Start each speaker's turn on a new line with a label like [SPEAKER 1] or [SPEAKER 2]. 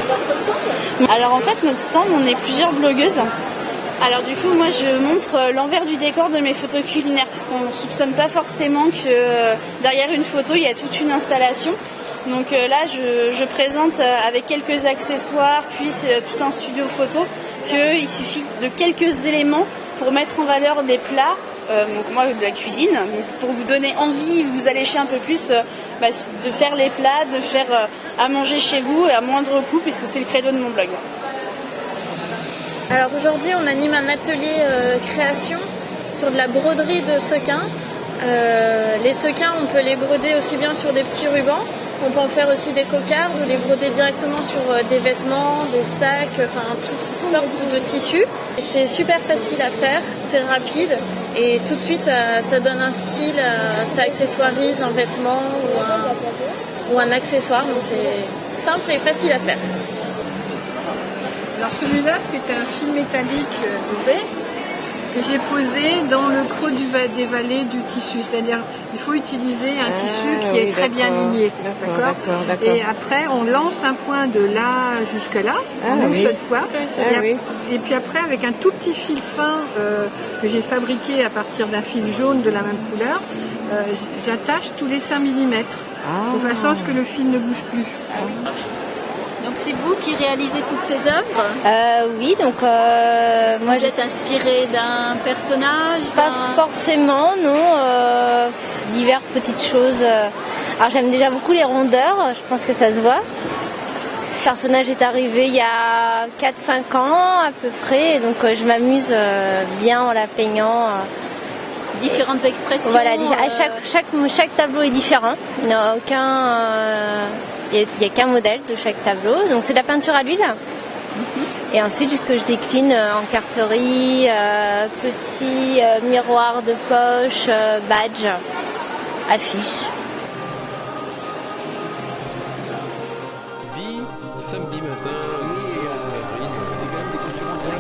[SPEAKER 1] votre stand?
[SPEAKER 2] Alors en fait, notre stand, on est plusieurs blogueuses. Alors du coup, moi je montre l'envers du décor de mes photos culinaires, puisqu'on ne soupçonne pas forcément que derrière une photo, il y a toute une installation. Donc là, je présente avec quelques accessoires, puis tout un studio photo, qu'il suffit de quelques éléments pour mettre en valeur des plats, donc moi de la cuisine, donc pour vous donner envie, vous allécher un peu plus de faire les plats, de faire à manger chez vous et à moindre coût, puisque c'est le credo de mon blog.
[SPEAKER 1] Alors aujourd'hui, on anime un atelier création sur de la broderie de sequins. Les sequins, on peut les broder aussi bien sur des petits rubans. On peut en faire aussi des cocardes ou les broder directement sur des vêtements, des sacs, enfin toutes sortes de tissus. Et c'est super facile à faire, c'est rapide et tout de suite ça donne un style, ça accessoirise un vêtement ou un accessoire. Donc c'est simple et facile à faire.
[SPEAKER 3] Alors celui-là, c'est un fil métallique doré que j'ai posé dans le creux des vallées du tissu. C'est-à-dire il faut utiliser un tissu qui est très bien ligné. D'accord. Et après, on lance un point de là jusque là, une seule fois. Et puis après, avec un tout petit fil fin que j'ai fabriqué à partir d'un fil jaune de la même couleur, j'attache tous les 5 mm de façon à ce que le fil ne bouge plus.
[SPEAKER 4] Donc c'est vous qui réalisez toutes ces œuvres?
[SPEAKER 5] Oui, donc moi
[SPEAKER 4] vous êtes inspiré d'un personnage?
[SPEAKER 5] Pas forcément, non. Diverses petites choses. Alors j'aime déjà beaucoup les rondeurs, je pense que ça se voit. Le personnage est arrivé il y a 4-5 ans à peu près, et donc je m'amuse bien en la peignant.
[SPEAKER 4] Différentes expressions.
[SPEAKER 5] Voilà, chaque tableau est différent. Il n'y a il n'y a qu'un modèle de chaque tableau, donc c'est de la peinture à l'huile. Et ensuite que je décline en carterie, petits miroirs de poche, badge, affiches.
[SPEAKER 6] Samedi matin, c'est quand même des concurrents de la